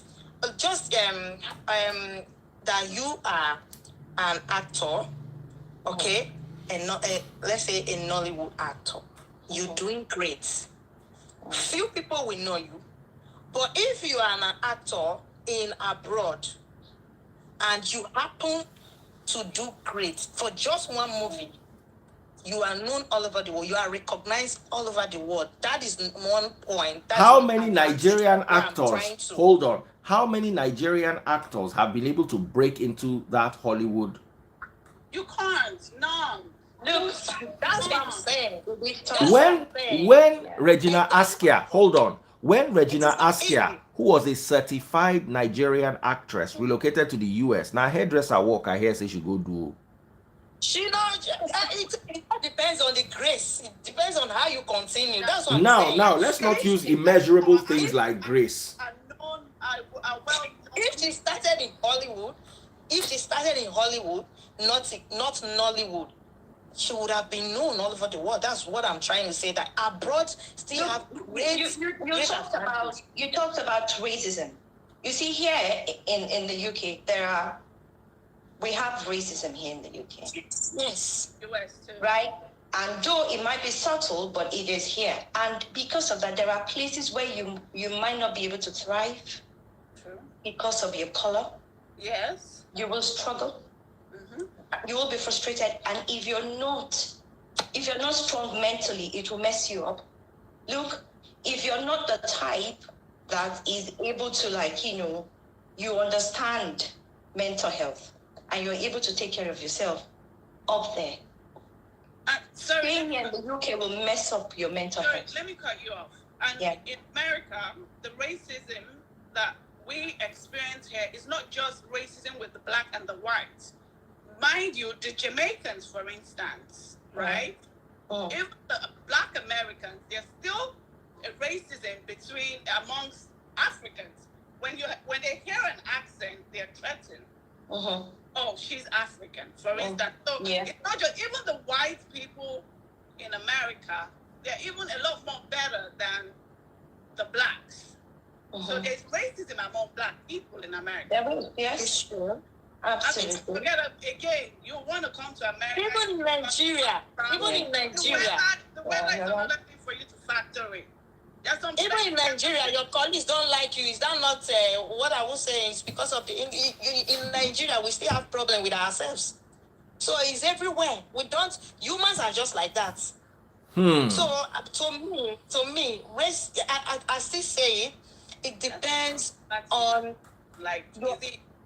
Speaker 4: just that you are an actor, okay, and not let's say a Nollywood actor, you're doing great. Few people will know you, but if you are an actor in abroad and you happen to do great for just one movie, you are known all over the world. You are recognized all over the world. That is one point.
Speaker 1: how many Nigerian actors, hold on, how many Nigerian actors have been able to break into that Hollywood?
Speaker 6: You can't. None.
Speaker 4: Look, that's what I'm saying.
Speaker 1: When Regina Askia, hold on, when Regina Askia, who was a certified Nigerian actress, relocated to the US, now hairdresser work, I hear say she go do.
Speaker 4: She not. It depends on the grace. It depends on how you continue. That's what I'm saying.
Speaker 1: Now let's not use immeasurable things like grace.
Speaker 4: If she started in Hollywood, not Nollywood, she would have been known all over the world. That's what I'm trying to say. That abroad still have great.
Speaker 5: You talked about racism. You see, here in the UK, we have racism here in the UK.
Speaker 4: Yes.
Speaker 6: US too.
Speaker 5: Right? And though it might be subtle, but it is here. And because of that, there are places where you might not be able to thrive.
Speaker 6: True.
Speaker 5: Because of your color.
Speaker 6: Yes.
Speaker 5: You will struggle.
Speaker 6: Mm-hmm.
Speaker 5: You will be frustrated. And if you're not If you're not strong mentally, it will mess you up. Look, if you're not the type that is able to, like, you understand mental health and you're able to take care of yourself up there, staying here in the UK will mess up your mental health.
Speaker 6: Let me cut you off. And in America, the racism that we experience here is not just racism with the black and the white. Mind you, the Jamaicans, for instance, right? If the black Americans, there's still a racism amongst Africans. When they hear an accent, they're threatened. Oh, she's African, for instance. So it's not just, even the white people in America, they're even a lot more better than the blacks. So there's racism among black people in America.
Speaker 5: There is, yes, sure. Absolutely.
Speaker 6: I mean, again, you want to come to America.
Speaker 2: Even in Nigeria.
Speaker 6: The weather is another thing for you to factor in.
Speaker 2: Even in Nigeria, your colleagues don't like you. Is that not what I was saying? It's because of in Nigeria, we still have problem with ourselves. So it's everywhere. Humans are just like that. So to me, race, I still say it depends on,
Speaker 6: like,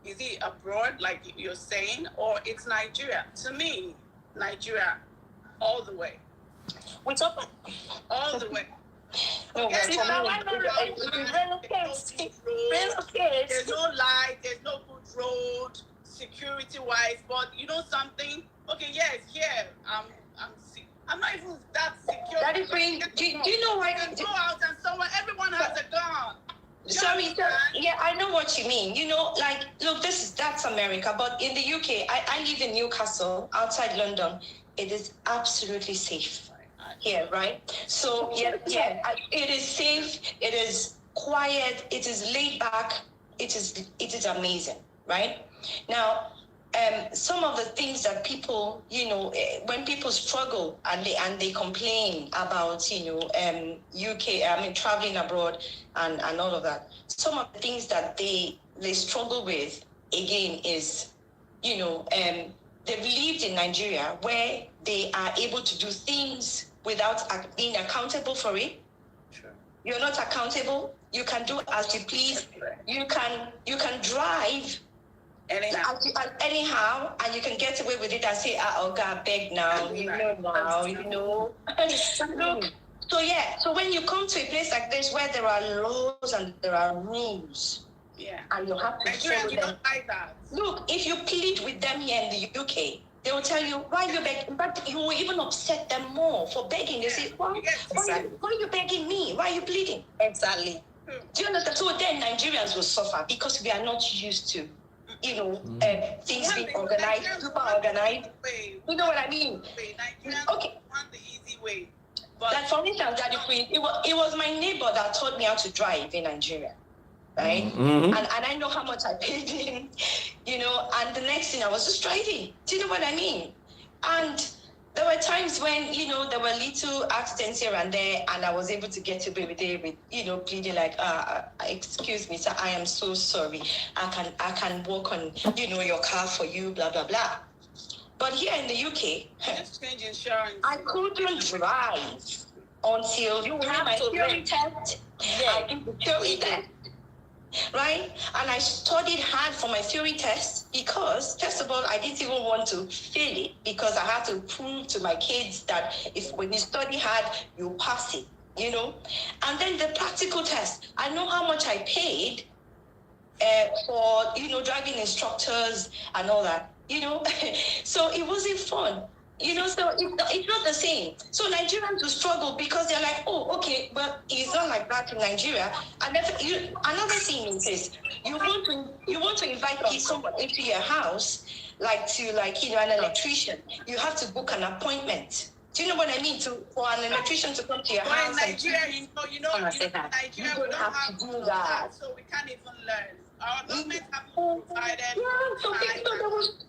Speaker 6: is it abroad, like you're saying, or it's Nigeria? To me, Nigeria, all the way.
Speaker 2: We talk about
Speaker 6: all the way.
Speaker 2: There's no light,
Speaker 6: there's no good road, security-wise. But you know something? Okay, yes, I'm not even that secure.
Speaker 5: That is when, do you know why?
Speaker 6: You can go out and someone, everyone has a gun.
Speaker 5: Sorry, I know what you mean. Like, look, that's America, but in the UK, I live in Newcastle, outside London. It is absolutely safe here, right? So it is safe. It is quiet. It is laid back. It is amazing, right? Now, some of the things that people, when people struggle and they complain about, UK, traveling abroad and all of that. Some of the things that they struggle with, again, is, they've lived in Nigeria where they are able to do things without being accountable for it.
Speaker 6: Sure.
Speaker 5: You're not accountable. You can do as you please. You can drive anyhow, and you can get away with it and say, oh God, beg now, Look, so when you come to a place like this where there are laws and there are rules, and you have to follow them.
Speaker 6: Don't like that.
Speaker 5: Look, if you plead with them here in the UK, they will tell you, why you begging? But you will even upset them more for begging. They say, why are you begging me? Why are you pleading?
Speaker 2: exactly.
Speaker 5: Do you understand? So then Nigerians will suffer because we are not used to, things being organized, super organized. You know what I mean?
Speaker 6: Okay. Want the easy way. But
Speaker 5: that, for instance, Daddy Queen, it was my neighbor that taught me how to drive in Nigeria, right? And I know how much I paid him, and the next thing I was just driving. Do you know what I mean? And there were times when, there were little accidents here and there, and I was able to get away with it with, pleading like, excuse me, sir, I am so sorry. I can walk on, your car for you, blah, blah, blah. But here in the UK,
Speaker 6: exchange insurance.
Speaker 5: I couldn't drive until you have my theory test. I did the theory test, right? And I studied hard for my theory test because, first of all, I didn't even want to fail it because I had to prove to my kids that when you study hard, you pass it, And then the practical test, I know how much I paid for, driving instructors and all that. So it wasn't fun, so it's not the same. So Nigerians will struggle because they're like, oh, okay, but it's not like that in Nigeria. And another thing is this, you want to invite someone into your house, an electrician, you have to book an appointment. Do you know what I mean? For an electrician to come to your house.
Speaker 6: In Nigeria, Nigeria, we don't have to do that. So we can't even learn. Our government have provided.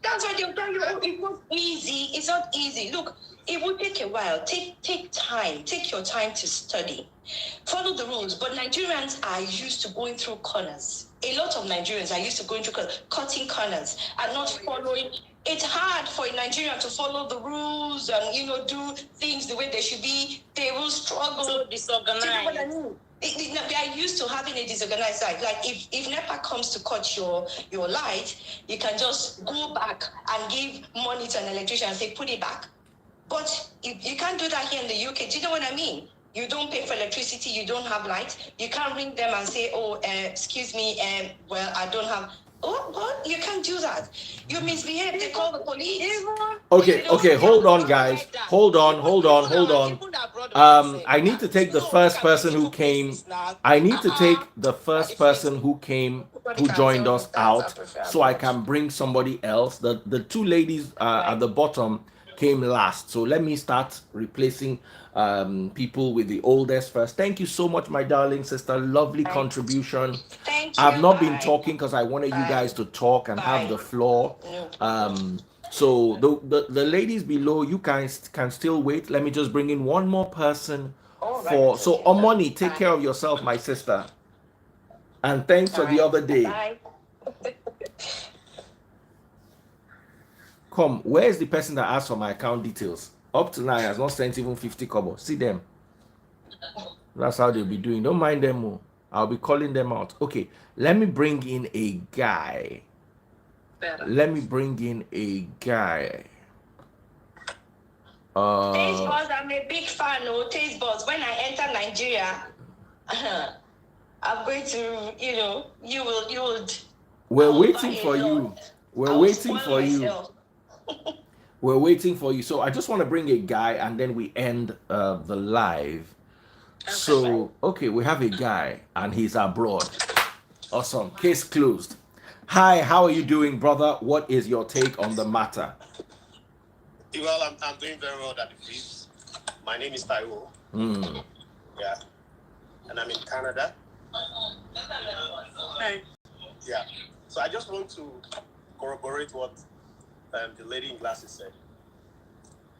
Speaker 5: That's why they'll tell you, it was easy. It's not easy. Look, it will take a while. Take time. Take your time to study. Follow the rules. But Nigerians are used to going through corners. a lot of Nigerians are used to going through cutting corners and not following. It's hard for a Nigerian to follow the rules and, do things the way they should be. They will struggle.
Speaker 2: So
Speaker 5: Do you know what I
Speaker 2: disorganized.
Speaker 5: mean? They are used to having a disorganized life. Like if NEPA comes to cut your light, you can just go back and give money to an electrician and say, put it back. But you can't do that here in the UK. Do you know what I mean? You don't pay for electricity, you don't have light. You can't ring them and say, excuse me, well, I don't have... Oh, what? You can't do that. You misbehave, they call the police.
Speaker 1: Okay, hold on, guys. Hold on. I need to take the first person who came. I need to take the first person who came, who joined us out, so I can bring somebody else. The two ladies at the bottom came last, so let me start replacing people with the oldest first. Thank you so much, my darling sister. Lovely contribution.
Speaker 5: Thank you.
Speaker 1: I've not been talking because I wanted you guys to talk and have the floor. So the ladies below, you guys can still wait. Let me just bring in one more person so Omoni, take care of yourself, my sister. And thanks for the other day.
Speaker 5: Bye.
Speaker 1: Come, where's the person that asked for my account details? Up to now, has not sent even 50 kobo. See them. That's how they'll be doing. Don't mind them more. I'll be calling them out. Okay, let me bring in a guy. Let me bring in a guy.
Speaker 5: Taste Buds, I'm a big fan of Taste Buds. When I enter Nigeria, I'm going to, you would.
Speaker 1: We're waiting for you. We're waiting for you. We're waiting for you. So I just want to bring a guy and then we end the live. So, okay, we have a guy and he's abroad. Awesome. Case closed. Hi, how are you doing, brother? What is your take on the matter?
Speaker 7: Well, I'm doing very well, Daddy Freeze. My name is Taiwo. Yeah. And I'm in Canada.
Speaker 6: Hey.
Speaker 7: Yeah. So I just want to corroborate what the lady in glasses said.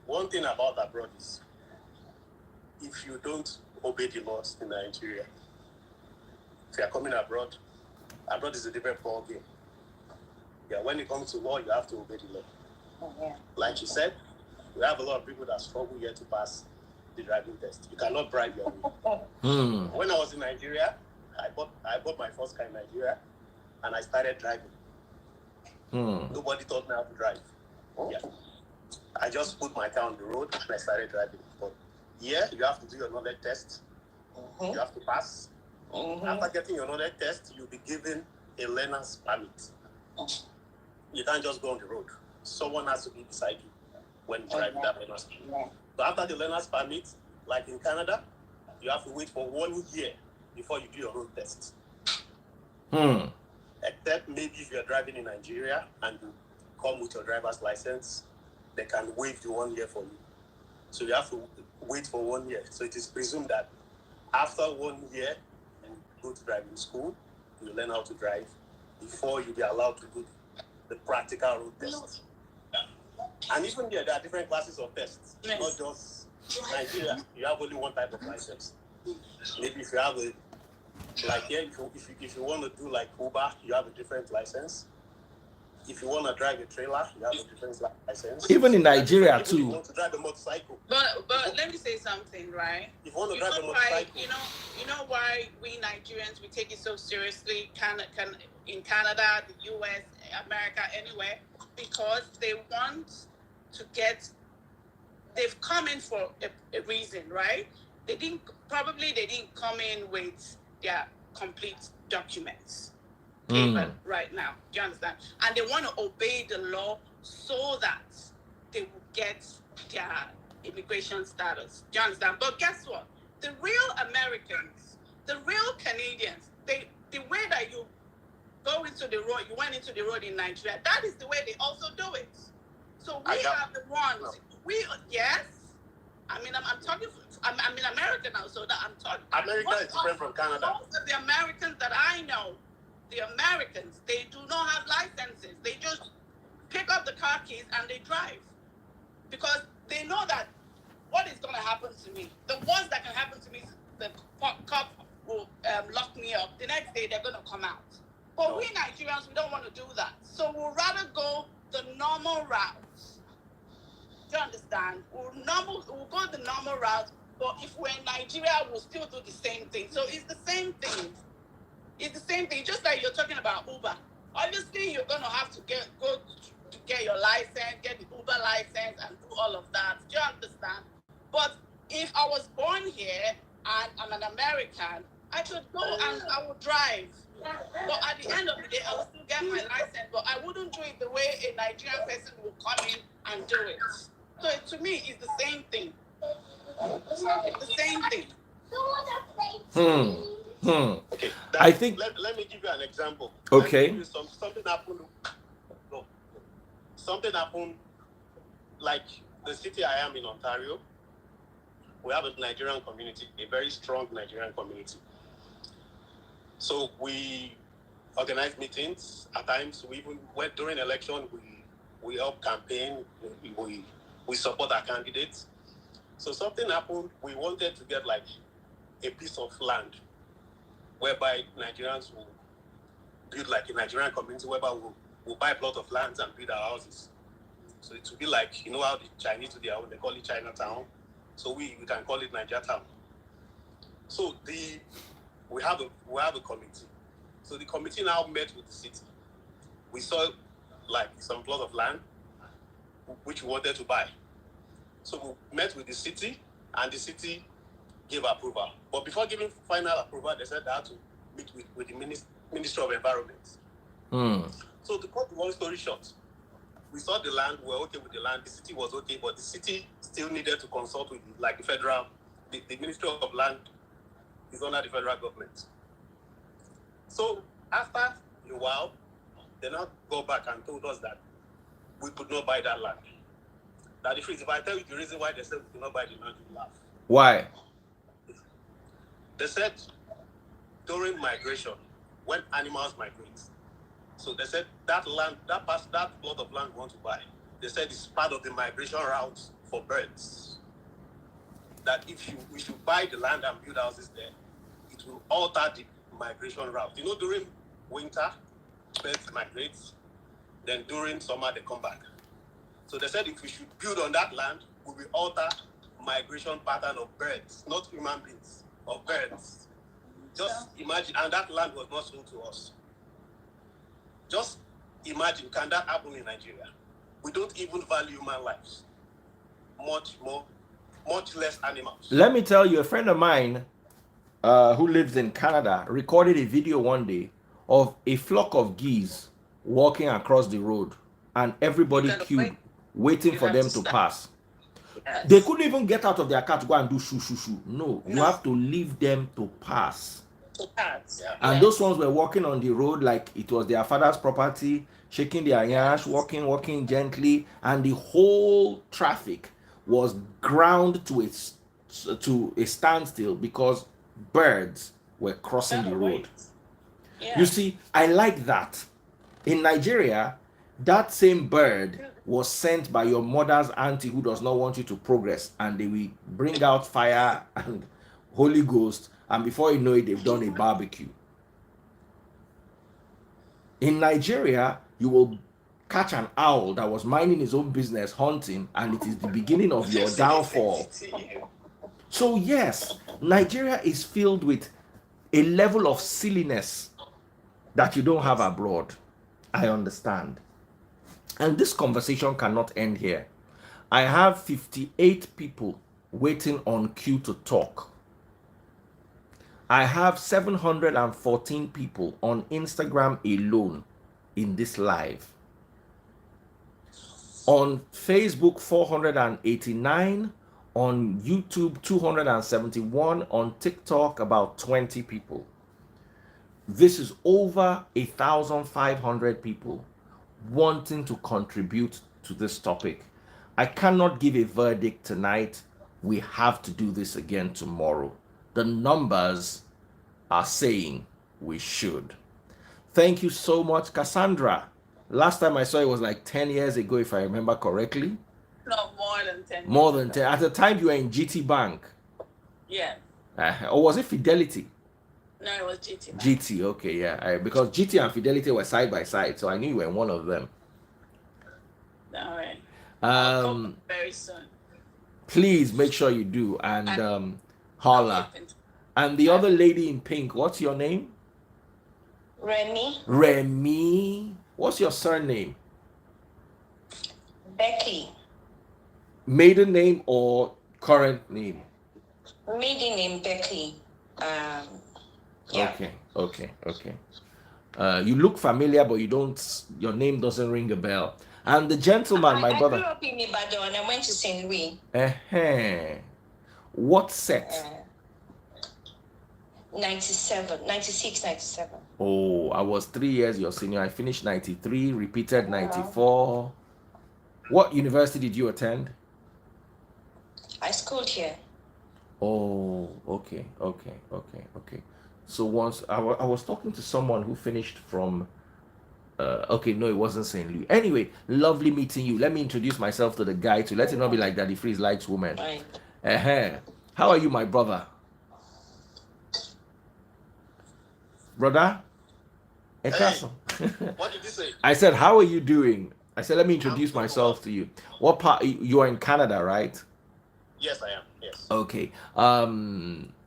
Speaker 7: One thing about abroad is if you don't obey the laws in Nigeria, if you are coming abroad is a different ball game. Yeah, when it comes to law, you have to obey the law.
Speaker 5: Oh, yeah.
Speaker 7: Like you said, we have a lot of people that struggle here to pass the driving test. You cannot bribe your way. When I was in Nigeria, I bought my first car in Nigeria, and I started driving. Nobody taught me how to drive. Yeah, I just put my car on the road and I started driving. But yeah, you have to do your knowledge test. You have to pass. After getting your knowledge test, you'll be given a learner's permit. You can't just go on the road. Someone has to be beside you when driving that learner's permit. So after the learner's permit, like in Canada, you have to wait for 1 year before you do your road test. Except maybe if you're driving in Nigeria and you come with your driver's license, they can waive the 1 year for you. So you have to wait for 1 year. So it is presumed that after 1 year, you go to driving school, you learn how to drive before you be allowed to do the practical road test. And even there are different classes of tests. Yes. Not just Nigeria. You have only one type of license. Maybe if you have if you want to do like Uber, you have a different license. If you want to drive a trailer, you have a different license.
Speaker 1: Even in Nigeria too.
Speaker 7: If you want to drive a motorcycle.
Speaker 6: But let me say something, right?
Speaker 7: If you want to drive a motorcycle.
Speaker 6: You know why we Nigerians, we take it so seriously, in Canada, the US, America, anywhere, because they want to they've come in for a reason, right? They didn't come in with their complete documents. Right now, do you understand? And they want to obey the law so that they will get their immigration status. Do you understand? But guess what? The real Americans, the real Canadians, the way that you go into the road, you went into the road in Nigeria, that is the way they also do it. So we are the ones. Yes. I mean, I'm talking. I'm in America now, so that I'm talking.
Speaker 7: America is different from Canada.
Speaker 6: Most of the Americans that I know, the Americans, they do not have licenses. They just pick up the car keys and they drive because they know that what is going to happen to me. The worst that can happen to me is the cop will lock me up. The next day they're going to come out. But we Nigerians, we don't want to do that. So we'll rather go the normal route. Do you understand? We'll go the normal route, but if we're in Nigeria, we'll still do the same thing. So it's the same thing. It's the same thing, just like you're talking about Uber. Obviously, you're going to have to go to get your license, get the Uber license, and do all of that. Do you understand? But if I was born here and I'm an American, I could go and I would drive. But at the end of the day, I will still get my license, but I wouldn't do it the way a Nigerian person will come in and do it. So to me, it's the same thing. It's the same thing.
Speaker 7: Okay,
Speaker 1: I think.
Speaker 7: Let me give you an example.
Speaker 1: Okay.
Speaker 7: Something happened. No, something happened. Like the city I am in, Ontario, we have a Nigerian community, a very strong Nigerian community. So we organize meetings. At times, we even went during election. We help campaign. We support our candidates. So something happened. We wanted to get like a piece of land whereby Nigerians will build like a Nigerian community whereby we'll buy a plot of lands and build our houses. So it will be like, you know how the Chinese do they call it Chinatown. So we can call it Niger Town. So we have a committee. So the committee now met with the city. We saw like some plot of land which we wanted to buy. So we met with the city, and the city gave approval. But before giving final approval, they said they had to meet with the Ministry of Environment. So to cut the long story short, we saw the land, we were okay with the land, the city was okay, but the city still needed to consult with the federal, the Ministry of Land is under the federal government. So after a while, they now go back and told us that we could not buy that land. That if I tell you the reason why they said we could not buy the land, you laugh.
Speaker 1: Why?
Speaker 7: They said during migration, when animals migrate, so they said that land, that plot of land we want to buy, they said it's part of the migration route for birds. That we should buy the land and build houses there, it will alter the migration route. You know, during winter, birds migrate, then during summer they come back. So they said if we should build on that land, we will alter migration pattern of birds, not human beings, of birds. Just imagine, and that land was not sold to us. Just imagine, can that happen in Nigeria? We don't even value human lives. Much less animals.
Speaker 1: Let me tell you, a friend of mine who lives in Canada recorded a video one day of a flock of geese walking across the road, and everybody queued, waiting for them to pass.
Speaker 6: Yes.
Speaker 1: They couldn't even get out of their car to go and do shoo shoo shoo. No, you have to leave them to pass. And those ones were walking on the road like it was their father's property, shaking their yash, walking gently, and the whole traffic was ground to a standstill because birds were crossing the road. You see, I like that. In Nigeria, that same bird was sent by your mother's auntie who does not want you to progress, and they will bring out fire and Holy Ghost, and before you know it, they've done a barbecue. In Nigeria, you will catch an owl that was minding his own business, hunting, and it is the beginning of your downfall. So yes, Nigeria is filled with a level of silliness that you don't have abroad. I understand. And this conversation cannot end here. I have 58 people waiting on queue to talk. I have 714 people on Instagram alone in this live. On Facebook, 489. On YouTube, 271. On TikTok, about 20 people. This is over 1,500 people wanting to contribute to this topic. I cannot give a verdict tonight. We have to do this again tomorrow. The numbers are saying we should. Thank you so much, Cassandra. Last time I saw it was like 10 years ago, if I remember correctly.
Speaker 6: No, more than 10.
Speaker 1: More than 10. At the time, you were in GT Bank.
Speaker 6: Yeah.
Speaker 1: Or was it Fidelity?
Speaker 6: No, it was GT.
Speaker 1: GT, okay, yeah. Because GT and Fidelity were side by side, so I knew you were one of them.
Speaker 6: All right. I'll come
Speaker 1: Um,
Speaker 6: very soon.
Speaker 1: please make sure you do, and holla. And the other lady in pink, what's your name?
Speaker 5: Remy,
Speaker 1: Remy. What's your surname?
Speaker 5: Beckley.
Speaker 1: Maiden name or current name?
Speaker 5: Maiden name Beckley. Yeah.
Speaker 1: Okay. You look familiar, but your name doesn't ring a bell. And the gentleman, my
Speaker 5: I
Speaker 1: brother.
Speaker 5: grew up in Ibadan and I went to St. Louis.
Speaker 1: What set?
Speaker 5: 96, 97.
Speaker 1: Oh, I was 3 years your senior. I finished 93, repeated 94. What university did you attend?
Speaker 5: I schooled here.
Speaker 1: Oh, okay. So once I was talking to someone who finished from okay, no, it wasn't St. Louis. Anyway, lovely meeting you. Let me introduce myself to the guy to let it not be like Daddy Freeze likes women.
Speaker 5: Right.
Speaker 1: How are you, my brother? Brother?
Speaker 7: Hey. What did you say?
Speaker 1: I said, how are you doing? I said, let me introduce myself to you. What part? You are in Canada, right?
Speaker 7: Yes, I am. Yes.
Speaker 1: Okay.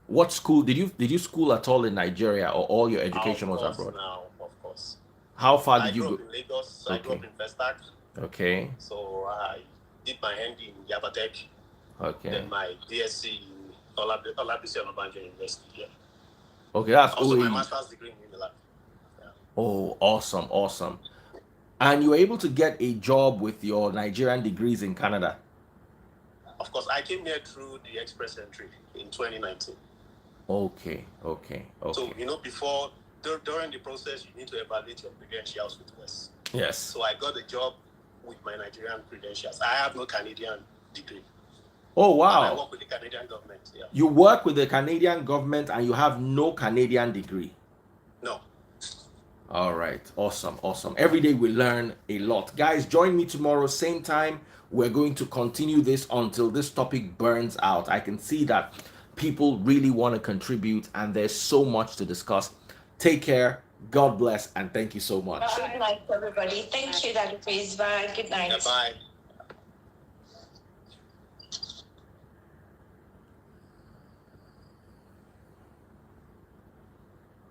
Speaker 1: What school did you school at all in Nigeria, or all your education was abroad?
Speaker 7: Now, of course.
Speaker 1: How far did you
Speaker 7: I
Speaker 1: go?
Speaker 7: grew up in Lagos. I grew up in Festac.
Speaker 1: Okay.
Speaker 7: So I did my ND in Yabatech.
Speaker 1: Okay.
Speaker 7: Then my DSc in Olabisi Onabanjo University. Yeah.
Speaker 1: Okay, that's
Speaker 7: Also my
Speaker 1: OAE.
Speaker 7: master's degree in Unilag.
Speaker 1: Oh, awesome. And you were able to get a job with your Nigerian degrees in Canada.
Speaker 7: Of course, I came here through the Express Entry in 2019.
Speaker 1: Okay.
Speaker 7: So, during the process, you need to evaluate your credentials with West.
Speaker 1: Yes.
Speaker 7: So I got a job with my Nigerian credentials. I have no Canadian degree.
Speaker 1: Oh,
Speaker 7: But I
Speaker 1: wow.
Speaker 7: work with the Canadian government. Yeah.
Speaker 1: You work with the Canadian government and you have no Canadian degree.
Speaker 7: No.
Speaker 1: All right. Awesome. Every day we learn a lot. Guys, join me tomorrow, same time. We're going to continue this until this topic burns out. I can see that people really want to contribute and there's so much to discuss. Take care. God bless and thank you so much.
Speaker 5: Good night, everybody. Thank you, Daddy Freeze. Bye. Good night.
Speaker 7: Yeah, bye.